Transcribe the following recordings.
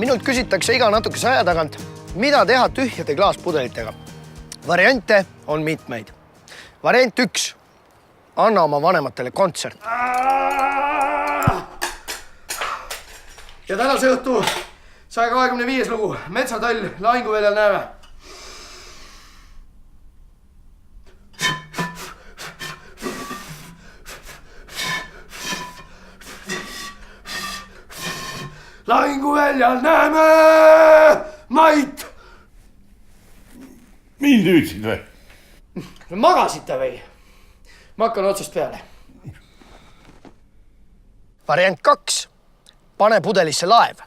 Minult küsitakse iga natukese aja tagant, mida teha tühjade klaaspudelitega. Variante on mitmeid. Variant 1. Anna oma vanematele kontsert. Ja tänase õhtu 125 lugu. Metsatall lahinguväljal näeme. Lahinguväljal näeme Mait! Mind hüüdsid või? Magasite või? Ma hakkan otsast peale. Variant 2. Pane pudelisse laev.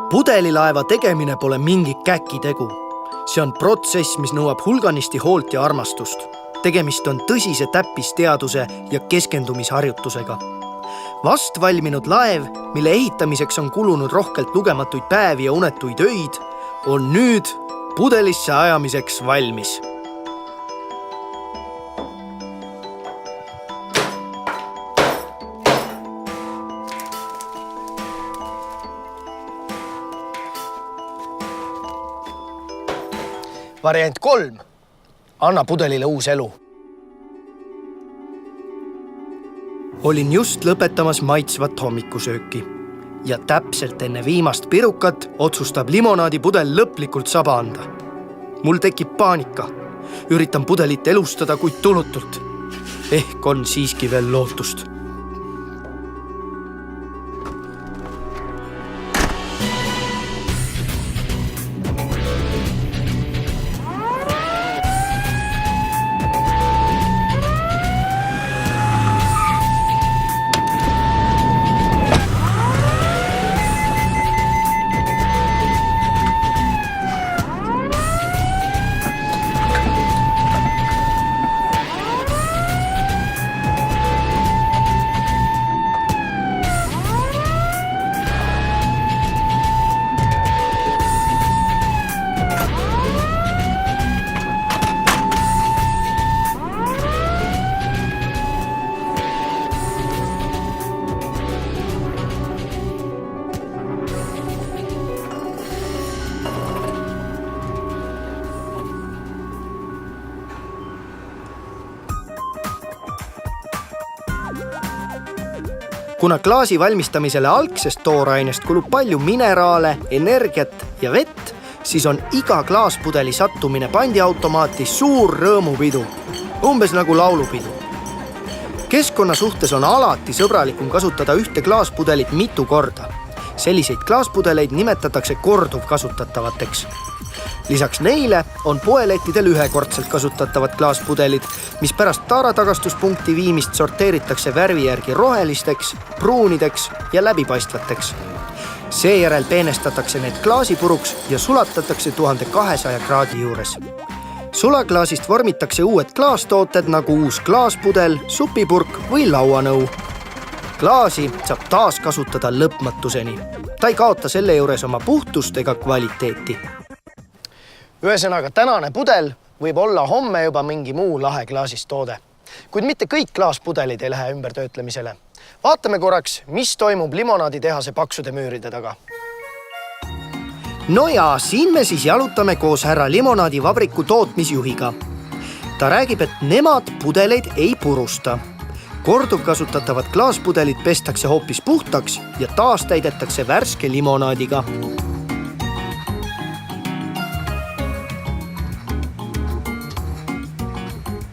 Pudelilaeva tegemine pole mingi käkitegu. See on protsess, mis nõuab hulganisti hoolt ja armastust. Tegemist on tõsise täppisteaduse ja keskendumisharjutusega. Vast valminud laev, mille ehitamiseks on kulunud rohkelt lugematuid päevi ja unetuid öid, on nüüd pudelisse ajamiseks valmis. Variant 3. Anna pudelile uus elu. Olin just lõpetamas maitsvat hommikusööki ja täpselt enne viimast pirukat otsustab limonaadipudel lõplikult saba anda. Mul tekib paanika. Üritan pudelit elustada, kuid tulutult. Ehk on siiski veel lootust. Kuna klaasi valmistamisele algsest toorainest kulub palju mineraale, energiat ja vett, siis on iga klaaspudeli sattumine pandiautomaati suur rõõmupidu, umbes nagu laulupidu. Keskkonna suhtes on alati sõbralikum kasutada ühte klaaspudelit mitu korda. Selliseid klaaspudeleid nimetatakse korduvkasutatavateks. Lisaks neile on poelettidel ühekordselt kasutatavad klaaspudelid, mis pärast taaratagastuspunkti viimist sorteeritakse värvi järgi rohelisteks, pruunideks ja läbipaistvateks. Seejärel peenestatakse need klaasipuruks ja sulatatakse 1200 kraadi juures. Sulaklaasist vormitakse uued klaastooted nagu uus klaaspudel, supipurk või lauanõu. Klaasi saab taas kasutada lõpmatuseni. Ta ei kaota selle juures oma puhtust ega kvaliteeti. Ühesõnaga, tänane pudel võib olla homme juba mingi muu lahe klaasist toode. Kuid mitte kõik klaaspudelid ei lähe ümbertöötlemisele. Vaatame korraks, mis toimub limonaaditehase paksude müüride taga. No ja, siin me siis jalutame koos härra limonaadivabriku tootmisjuhiga. Ta räägib, et nemad pudeleid ei purusta. Korduvkasutatavad klaaspudelid pestakse hoopis puhtaks ja taas täidetakse värske limonaadiga.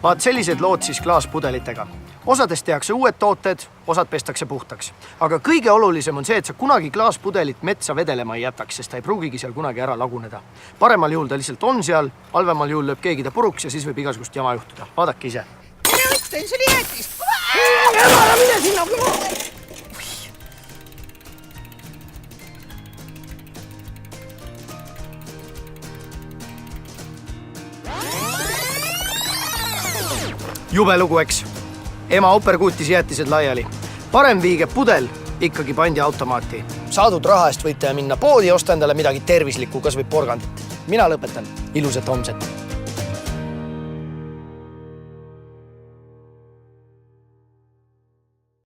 Vaat sellised lood siis klaaspudelitega. Osadest tehakse uued tooted, osad pestakse puhtaks. Aga kõige olulisem on see, et sa kunagi klaaspudelit metsa vedelema ei jätaks, sest ta ei pruugigi seal kunagi ära laguneda. Paremal juhul ta lihtsalt on seal, halvemal juhul lööb keegi ta puruks ja siis võib igasugust jama juhtuda. Vaadake ise. Mine ütlen, see oli jäätist. Ära mine sinna! Jube lugu, eks. Ema operkuutis jäätised laiali. Parem viige pudel ikkagi pandi automaati. Saadud raha eest võite minna poodi ja osta endale midagi tervislikku, kas või porgandit. Mina lõpetan. Ilusat homset.